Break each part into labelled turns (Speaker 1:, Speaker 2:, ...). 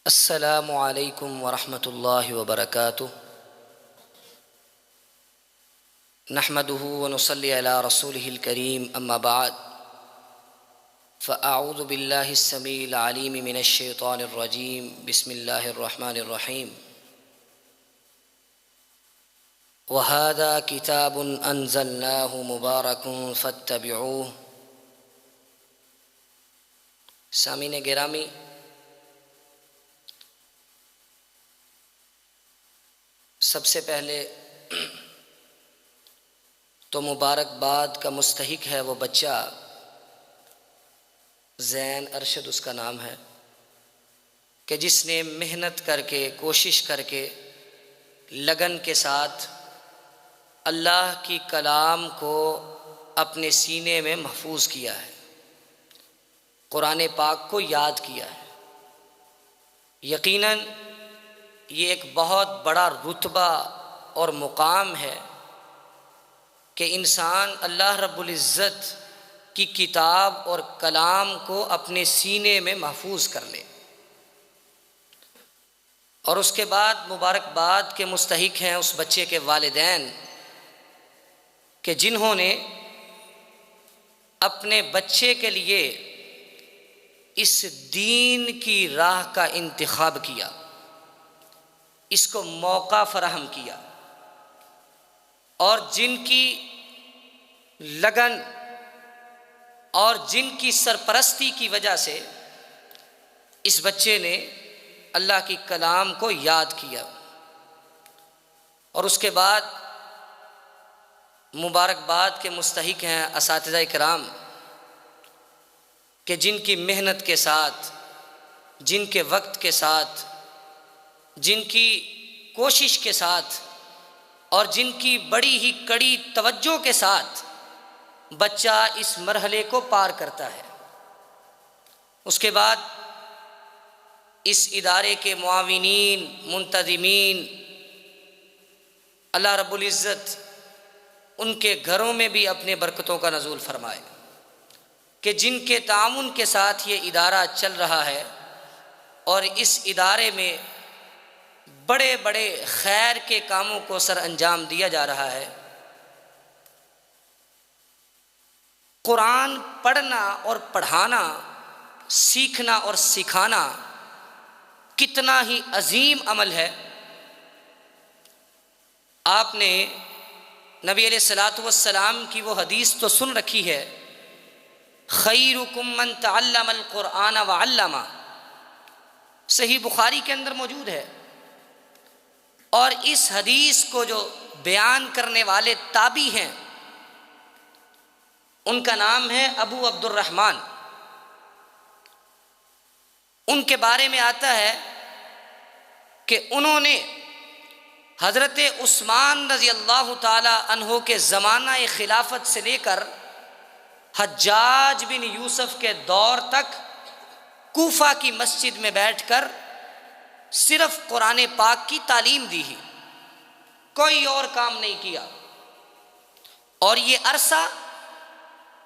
Speaker 1: السلام علیکم ورحمۃ اللہ وبرکاتہ نحمده ونصلی علی رسولہ الکریم اما بعد فاعوذ باللہ السمیع العلیم من الشیطان الرجیم بسم اللہ الرحمن الرحیم وہذا کتاب انزلناہ مبارک فاتبعوہ۔ سامعین گرامی، سب سے پہلے تو مبارکباد کا مستحق ہے وہ بچہ زین ارشد اس کا نام ہے، کہ جس نے محنت کر کے، کوشش کر کے، لگن کے ساتھ اللہ کی کلام کو اپنے سینے میں محفوظ کیا ہے، قرآن پاک کو یاد کیا ہے۔ یقیناً یہ ایک بہت بڑا رتبہ اور مقام ہے کہ انسان اللہ رب العزت کی کتاب اور کلام کو اپنے سینے میں محفوظ کر لے، اور اس کے بعد مبارکباد کے مستحق ہیں اس بچے کے والدین کہ جنہوں نے اپنے بچے کے لیے اس دین کی راہ کا انتخاب کیا، اس کو موقع فراہم کیا، اور جن کی لگن اور جن کی سرپرستی کی وجہ سے اس بچے نے اللہ کی کلام کو یاد کیا۔ اور اس کے بعد مبارکباد کے مستحق ہیں اساتذہ کرام کہ جن کی محنت کے ساتھ، جن کے وقت کے ساتھ، جن کی کوشش کے ساتھ اور جن کی بڑی ہی کڑی توجہ کے ساتھ بچہ اس مرحلے کو پار کرتا ہے۔ اس کے بعد اس ادارے کے معاونین، منتظمین، اللہ رب العزت ان کے گھروں میں بھی اپنے برکتوں کا نزول فرمائے کہ جن کے تعاون کے ساتھ یہ ادارہ چل رہا ہے، اور اس ادارے میں بڑے بڑے خیر کے کاموں کو سر انجام دیا جا رہا ہے۔ قرآن پڑھنا اور پڑھانا، سیکھنا اور سکھانا کتنا ہی عظیم عمل ہے۔ آپ نے نبی علیہ الصلوۃ والسلام کی وہ حدیث تو سن رکھی ہے، خیرکم من تعلم القرآن وعلمہ، صحیح بخاری کے اندر موجود ہے، اور اس حدیث کو جو بیان کرنے والے تابعی ہیں ان کا نام ہے ابو عبد الرحمن۔ ان کے بارے میں آتا ہے کہ انہوں نے حضرت عثمان رضی اللہ تعالی عنہ کے زمانہ خلافت سے لے کر حجاج بن یوسف کے دور تک کوفہ کی مسجد میں بیٹھ کر صرف قرآن پاک کی تعلیم دی ہی، کوئی اور کام نہیں کیا۔ اور یہ عرصہ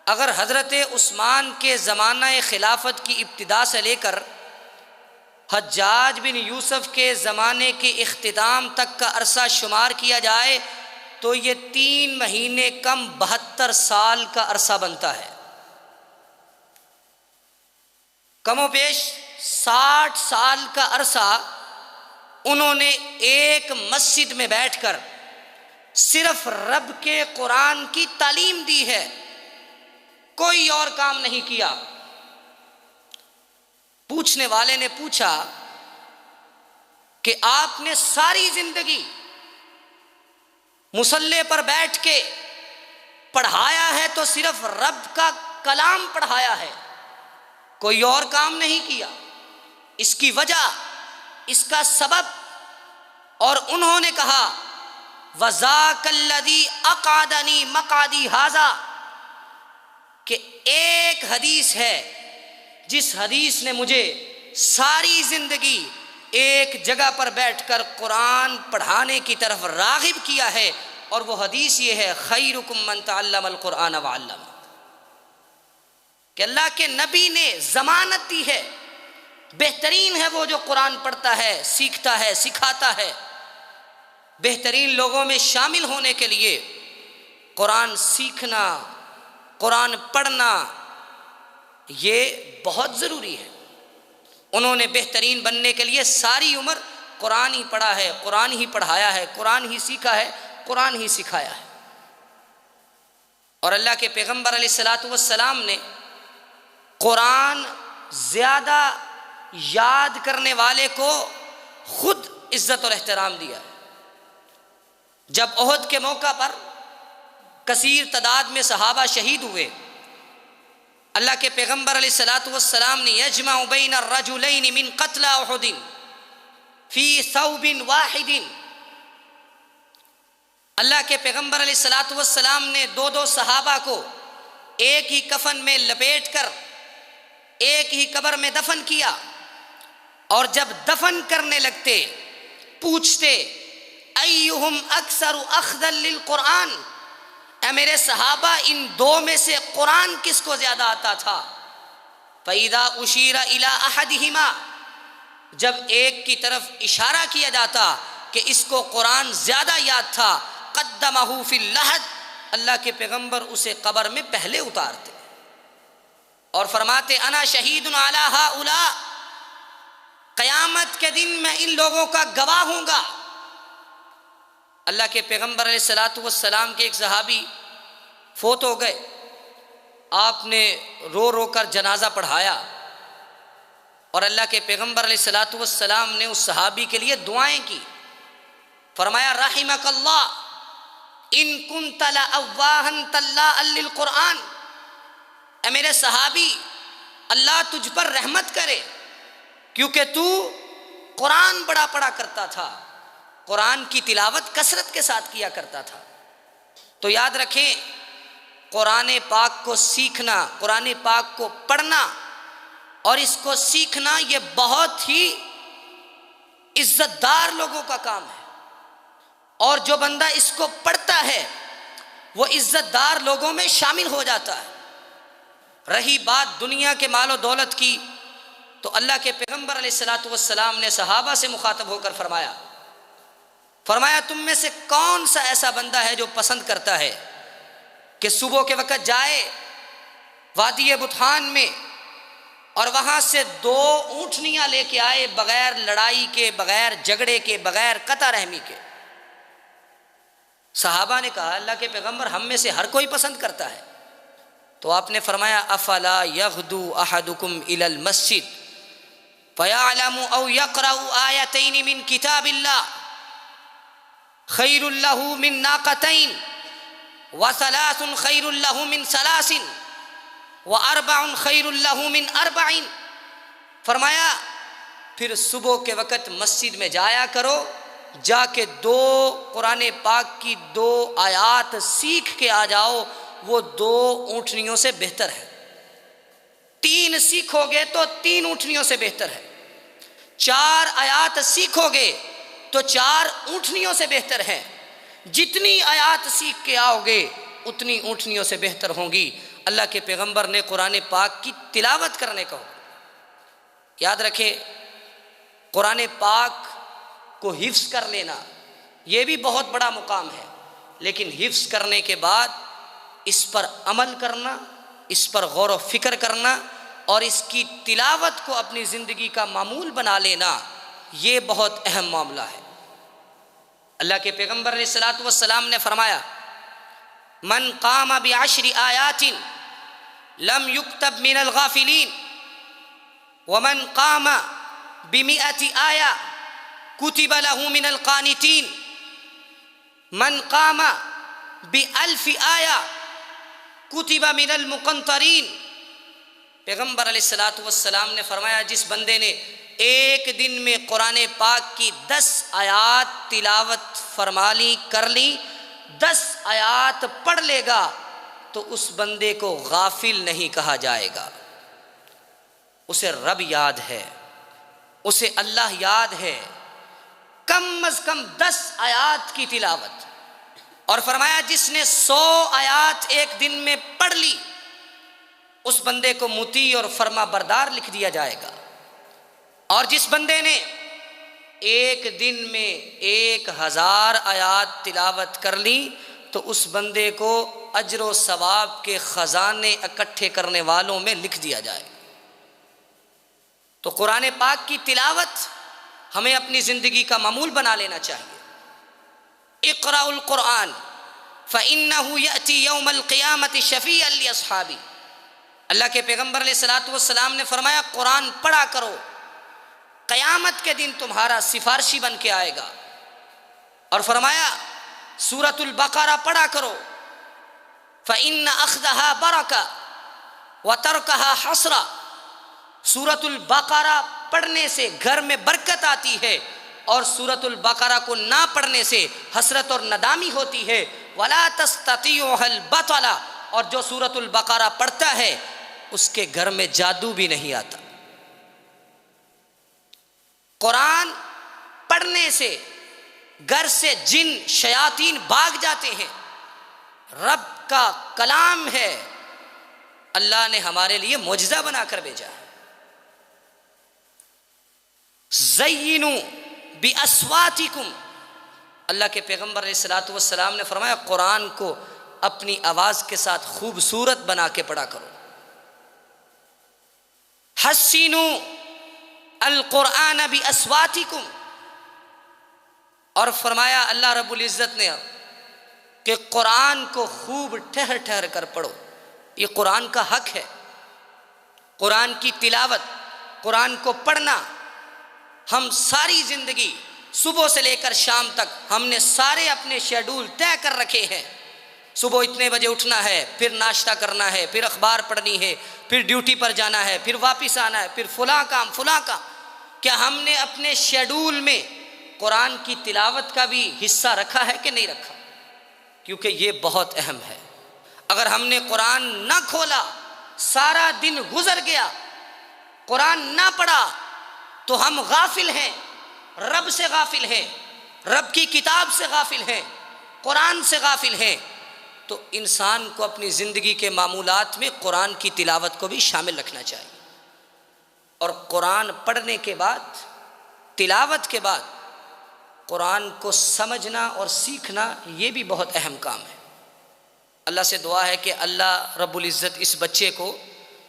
Speaker 1: اگر حضرت عثمان کے زمانہ خلافت کی ابتدا سے لے کر حجاج بن یوسف کے زمانے کے اختتام تک کا عرصہ شمار کیا جائے تو یہ 3 مہینے کم 72 سال کا عرصہ بنتا ہے، کم و بیش 60 سال کا عرصہ انہوں نے ایک مسجد میں بیٹھ کر صرف رب کے قرآن کی تعلیم دی ہے، کوئی اور کام نہیں کیا۔ پوچھنے والے نے پوچھا کہ آپ نے ساری زندگی مصلی پر بیٹھ کے پڑھایا ہے تو صرف رب کا کلام پڑھایا ہے، کوئی اور کام نہیں کیا، اس کی وجہ، اس کا سبب؟ اور انہوں نے کہا وَذَاكَ الَّذِي أَقْعَدَنِي مَقْعَدِي هَذَا، کہ ایک حدیث ہے جس حدیث نے مجھے ساری زندگی ایک جگہ پر بیٹھ کر قرآن پڑھانے کی طرف راغب کیا ہے، اور وہ حدیث یہ ہے خیرکم من تعلم القرآن وعلمہ، کہ اللہ کے نبی نے ضمانت دی ہے بہترین ہے وہ جو قرآن پڑھتا ہے، سیکھتا ہے، سکھاتا ہے۔ بہترین لوگوں میں شامل ہونے کے لیے قرآن سیکھنا، قرآن پڑھنا یہ بہت ضروری ہے۔ انہوں نے بہترین بننے کے لیے ساری عمر قرآن ہی پڑھا ہے، قرآن ہی پڑھایا ہے، قرآن ہی سیکھا ہے، قرآن ہی سکھایا ہے۔ اور اللہ کے پیغمبر علیہ الصلاۃ والسلام نے قرآن زیادہ یاد کرنے والے کو خود عزت اور احترام دیا ہے۔ جب احد کے موقع پر کثیر تعداد میں صحابہ شہید ہوئے، اللہ کے پیغمبر علیہ الصلاۃ والسلام نے یجمع بین الرجلین من قتل احد فی ثوب واحد، اللہ کے پیغمبر علیہ الصلاۃ والسلام نے دو صحابہ کو ایک ہی کفن میں لپیٹ کر ایک ہی قبر میں دفن کیا، اور جب دفن کرنے لگتے پوچھتے ایہم اکثر اخذا للقرآن، اے میرے صحابہ ان دو میں سے قرآن کس کو زیادہ آتا تھا؟ فَإِذَا أُشِيرَ إِلَىٰ أَحَدِهِمَا، جب ایک کی طرف اشارہ کیا جاتا کہ اس کو قرآن زیادہ یاد تھا، قدمہ فی اللحد، اللہ کے پیغمبر اسے قبر میں پہلے اتارتے اور فرماتے انا شہید علی ہؤلاء، قیامت کے دن میں ان لوگوں کا گواہ ہوں گا۔ اللہ کے پیغمبر علیہ الصلاۃ والسلام کے ایک صحابی فوت ہو گئے، آپ نے رو رو کر جنازہ پڑھایا، اور اللہ کے پیغمبر علیہ الصلاۃ والسلام نے اس صحابی کے لیے دعائیں کی، فرمایا رحمک اللہ ان کنت لأواہا تلاء للقرآن، اے میرے صحابی اللہ تجھ پر رحمت کرے کیونکہ تو قرآن بڑا پڑھا کرتا تھا، قرآن کی تلاوت کثرت کے ساتھ کیا کرتا تھا۔ تو یاد رکھیں قرآن پاک کو سیکھنا، قرآن پاک کو پڑھنا اور اس کو سیکھنا یہ بہت ہی عزت دار لوگوں کا کام ہے، اور جو بندہ اس کو پڑھتا ہے وہ عزت دار لوگوں میں شامل ہو جاتا ہے۔ رہی بات دنیا کے مال و دولت کی، تو اللہ کے پیغمبر علیہ الصلاۃ والسلام نے صحابہ سے مخاطب ہو کر فرمایا تم میں سے کون سا ایسا بندہ ہے جو پسند کرتا ہے کہ صبح کے وقت جائے وادی بطحان میں اور وہاں سے 2 اونٹنیاں لے کے آئے، بغیر لڑائی کے، بغیر جھگڑے کے، بغیر قطع رحمی کے؟ صحابہ نے کہا اللہ کے پیغمبر ہم میں سے ہر کوئی پسند کرتا ہے۔ تو آپ نے فرمایا افلا یغدو احدکم الی المسجد فیعلم او یقرأ آیتین من کتاب اللہ خیر لہ من ناقتین وثلاث خیر لہ من ثلاث واربع خیر لہ من اربع، فرمایا پھر صبح کے وقت مسجد میں جایا کرو، جا کے 2 قرآن پاک کی 2 آیات سیکھ کے آ جاؤ، وہ 2 اونٹنیوں سے بہتر ہے۔ 3 سیکھو گے تو 3 اونٹنیوں سے بہتر ہے، 4 آیات سیکھو گے تو 4 اونٹنیوں سے بہتر ہے۔ جتنی آیات سیکھ کے آؤ گے اتنی اونٹنیوں سے بہتر ہوں گی۔ اللہ کے پیغمبر نے قرآن پاک کی تلاوت کرنے کو یاد رکھے، قرآن پاک کو حفظ کر لینا یہ بھی بہت بڑا مقام ہے، لیکن حفظ کرنے کے بعد اس پر عمل کرنا، اس پر غور و فکر کرنا اور اس کی تلاوت کو اپنی زندگی کا معمول بنا لینا یہ بہت اہم معاملہ ہے۔ اللہ کے پیغمبر علیہ الصلاۃ والسلام نے فرمایا من قام بعشر آیات لم یکتب من الغافلین ومن قام بمئة آیہ کتب له من القانتین من قام بألف آیہ کتب من المقنطرین۔ پیغمبر علیہ الصلاۃ والسلام نے فرمایا جس بندے نے ایک دن میں قرآن پاک کی 10 آیات تلاوت فرما لی، کر لی، 10 آیات پڑھ لے گا تو اس بندے کو غافل نہیں کہا جائے گا، اسے رب یاد ہے، اسے اللہ یاد ہے، کم از کم 10 آیات کی تلاوت۔ اور فرمایا جس نے 100 آیات ایک دن میں پڑھ لی اس بندے کو مطیع اور فرما بردار لکھ دیا جائے گا۔ اور جس بندے نے ایک دن میں 1000 آیات تلاوت کر لی تو اس بندے کو اجر و ثواب کے خزانے اکٹھے کرنے والوں میں لکھ دیا جائے۔ تو قرآن پاک کی تلاوت ہمیں اپنی زندگی کا معمول بنا لینا چاہیے۔ اقرأ القرآن فإنہ یأتی یوم القیامت شفیعا لأصحابی، اللہ کے پیغمبر علیہ الصلوۃ والسلام نے فرمایا قرآن پڑھا کرو، قیامت کے دن تمہارا سفارشی بن کے آئے گا۔ اور فرمایا سورۃ البقرہ پڑھا کرو، فإن أخذها برکہ وترکها حسرہ، سورۃ البقرہ پڑھنے سے گھر میں برکت آتی ہے اور سورۃ البقرہ کو نہ پڑھنے سے حسرت اور ندامی ہوتی ہے۔ ولا تستطيعها البطلہ، اور جو سورۃ البقرہ پڑھتا ہے اس کے گھر میں جادو بھی نہیں آتا۔ قرآن پڑھنے سے گھر سے جن شیاطین بھاگ جاتے ہیں۔ رب کا کلام ہے، اللہ نے ہمارے لیے معجزہ بنا کر بھیجا ہے۔ زینوا باصواتکم، اللہ کے پیغمبر علیہ الصلوۃ والسلام نے فرمایا قرآن کو اپنی آواز کے ساتھ خوبصورت بنا کے پڑھا کرو۔ حسنوا القرآن باصواتکم، اور فرمایا اللہ رب العزت نے کہ قرآن کو خوب ٹھہر ٹھہر کر پڑھو، یہ قرآن کا حق ہے۔ قرآن کی تلاوت، قرآن کو پڑھنا، ہم ساری زندگی صبح سے لے کر شام تک ہم نے سارے اپنے شیڈول طے کر رکھے ہیں۔ صبح اتنے بجے اٹھنا ہے، پھر ناشتہ کرنا ہے، پھر اخبار پڑھنی ہے، پھر ڈیوٹی پر جانا ہے، پھر واپس آنا ہے، پھر فلاں کام فلاں کام۔ کیا ہم نے اپنے شیڈول میں قرآن کی تلاوت کا بھی حصہ رکھا ہے کہ نہیں رکھا؟ کیونکہ یہ بہت اہم ہے۔ اگر ہم نے قرآن نہ کھولا، سارا دن گزر گیا، قرآن نہ پڑھا، تو ہم غافل ہیں، رب سے غافل ہیں، رب کی کتاب سے غافل ہیں، قرآن سے غافل ہیں۔ تو انسان کو اپنی زندگی کے معمولات میں قرآن کی تلاوت کو بھی شامل رکھنا چاہیے۔ اور قرآن پڑھنے کے بعد، تلاوت کے بعد قرآن کو سمجھنا اور سیکھنا، یہ بھی بہت اہم کام ہے۔ اللہ سے دعا ہے کہ اللہ رب العزت اس بچے کو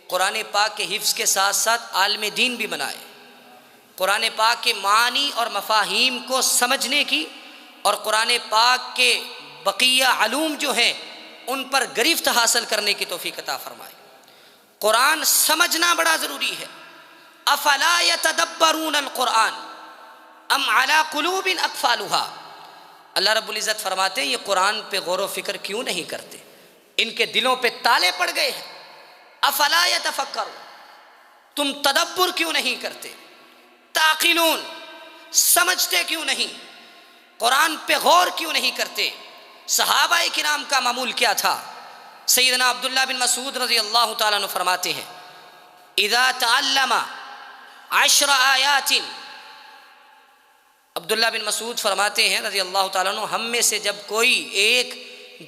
Speaker 1: قرآن پاک کے حفظ کے ساتھ ساتھ عالم دین بھی بنائے، قرآن پاک کے معانی اور مفاہیم کو سمجھنے کی اور قرآن پاک کے بقیہ علوم جو ہیں ان پر گرفت حاصل کرنے کی توفیق عطا فرمائے۔ قرآن سمجھنا بڑا ضروری ہے۔ افلا یتدبرون القرآن ام علی قلوب اقفالها، اللہ رب العزت فرماتے ہیں یہ قرآن پہ غور و فکر کیوں نہیں کرتے، ان کے دلوں پہ تالے پڑ گئے ہیں۔ افلا یتفکرون، تم تدبر کیوں نہیں کرتے، تعقلون، سمجھتے کیوں نہیں، قرآن پہ غور کیوں نہیں کرتے۔ صحابہ کرام کا معمول کیا تھا؟ سیدنا عبداللہ بن مسعود رضی اللہ تعالیٰ عنہ فرماتے ہیں اذا تعلم 10 آیات، عبداللہ بن مسعود فرماتے ہیں رضی اللہ تعالیٰ عنہ، ہم میں سے جب کوئی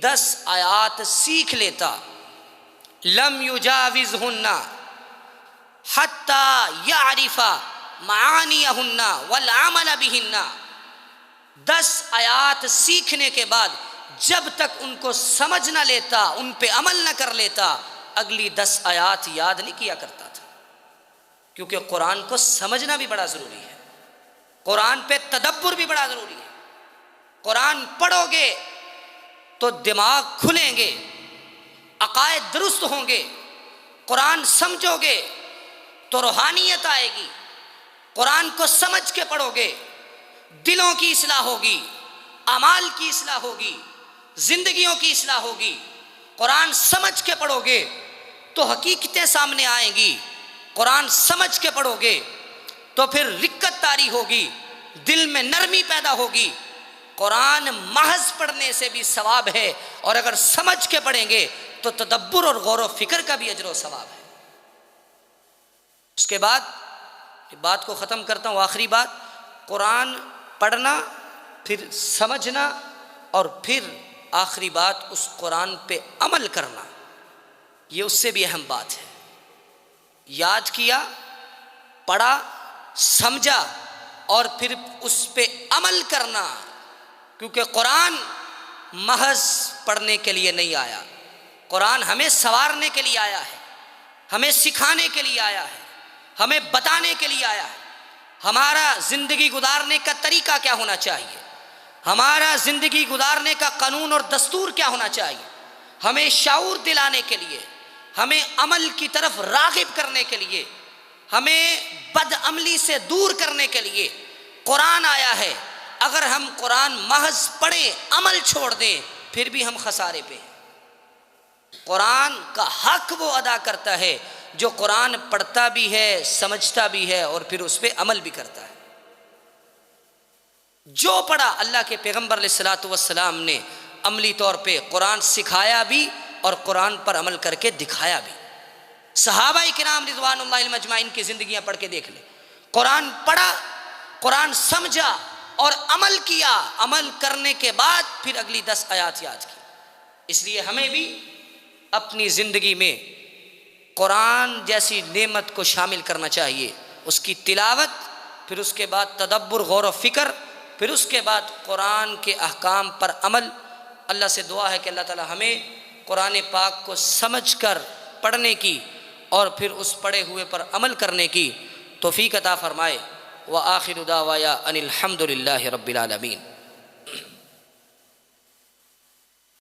Speaker 1: 10 آیات سیکھ لیتا، لم یجاوزہن حتی یعرف معانیہن والعمل بہن، 10 آیات سیکھنے کے بعد جب تک ان کو سمجھ نہ لیتا، ان پہ عمل نہ کر لیتا، اگلی 10 آیات یاد نہیں کیا کرتا تھا۔ کیونکہ قرآن کو سمجھنا بھی بڑا ضروری ہے، قرآن پہ تدبر بھی بڑا ضروری ہے۔ قرآن پڑھو گے تو دماغ کھلیں گے، عقائد درست ہوں گے، قرآن سمجھو گے تو روحانیت آئے گی، قرآن کو سمجھ کے پڑھو گے دلوں کی اصلاح ہوگی، اعمال کی اصلاح ہوگی، زندگیوں کی اصلاح ہوگی۔ قرآن سمجھ کے پڑھو گے تو حقیقتیں سامنے آئیں گی، قرآن سمجھ کے پڑھو گے تو پھر رقت طاری ہوگی، دل میں نرمی پیدا ہوگی۔ قرآن محض پڑھنے سے بھی ثواب ہے، اور اگر سمجھ کے پڑھیں گے تو تدبر اور غور و فکر کا بھی اجر و ثواب ہے۔ اس کے بعد بات کو ختم کرتا ہوں، آخری بات، قرآن پڑھنا، پھر سمجھنا، اور پھر آخری بات اس قرآن پہ عمل کرنا، یہ اس سے بھی اہم بات ہے۔ یاد کیا، پڑھا، سمجھا اور پھر اس پہ عمل کرنا، کیونکہ قرآن محض پڑھنے کے لیے نہیں آیا، قرآن ہمیں سنوارنے کے لیے آیا ہے، ہمیں سکھانے کے لیے آیا ہے، ہمیں بتانے کے لیے آیا ہے ہمارا زندگی گزارنے کا طریقہ کیا ہونا چاہیے، ہمارا زندگی گزارنے کا قانون اور دستور کیا ہونا چاہیے، ہمیں شعور دلانے کے لیے، ہمیں عمل کی طرف راغب کرنے کے لیے، ہمیں بد عملی سے دور کرنے کے لیے قرآن آیا ہے۔ اگر ہم قرآن محض پڑھیں، عمل چھوڑ دیں، پھر بھی ہم خسارے پہ ہیں۔ قرآن کا حق وہ ادا کرتا ہے جو قرآن پڑھتا بھی ہے، سمجھتا بھی ہے اور پھر اس پہ عمل بھی کرتا ہے۔ جو پڑھا، اللہ کے پیغمبر علیہ الصلوۃ والسلام نے عملی طور پہ قرآن سکھایا بھی اور قرآن پر عمل کر کے دکھایا بھی۔ صحابہ کرام رضوان اللہ علیہم اجمعین کی زندگیاں پڑھ کے دیکھ لیں، قرآن پڑھا، قرآن سمجھا اور عمل کیا، عمل کرنے کے بعد پھر اگلی 10 آیات یاد کی۔ اس لیے ہمیں بھی اپنی زندگی میں قرآن جیسی نعمت کو شامل کرنا چاہیے، اس کی تلاوت، پھر اس کے بعد تدبر، غور و فکر، پھر اس کے بعد قرآن کے احکام پر عمل۔ اللہ سے دعا ہے کہ اللہ تعالی ہمیں قرآن پاک کو سمجھ کر پڑھنے کی اور پھر اس پڑھے ہوئے پر عمل کرنے کی توفیق عطا فرمائے۔ وآخر دعوایا ان الحمد للہ رب العالمین۔